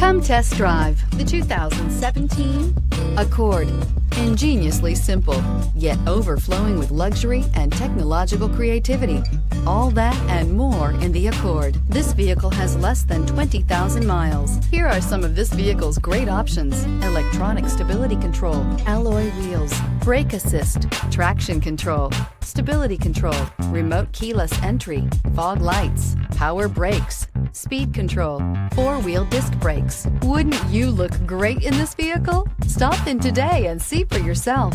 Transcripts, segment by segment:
Come test drive the 2017 Accord. Ingeniously simple, yet overflowing with luxury and technological creativity. All that and more in the Accord. This vehicle has less than 20,000 miles. Here are some of this vehicle's great options: electronic stability control, alloy wheels, brake assist, traction control, stability control, remote keyless entry, fog lights, power brakes, speed control, four-wheel disc brakes. Wouldn't you look great in this vehicle? Stop in today and see for yourself.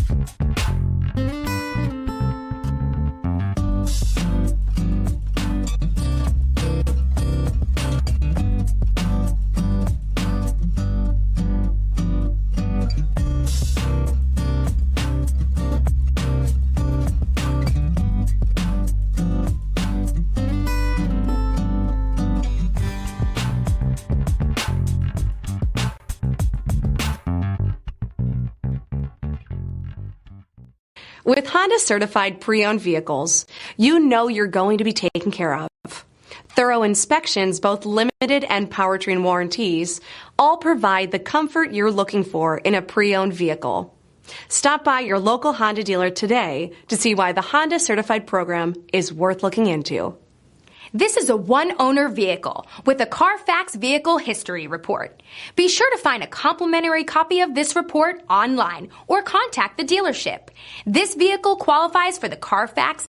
With Honda certified pre-owned vehicles, you know you're going to be taken care of. Thorough inspections, both limited and powertrain warranties, all provide the comfort you're looking for in a pre-owned vehicle. Stop by your local Honda dealer today to see why the Honda certified program is worth looking into. This is a one-owner vehicle with a Carfax Vehicle History Report. Be sure to find a complimentary copy of this report online or contact the dealership. This vehicle qualifies for the Carfax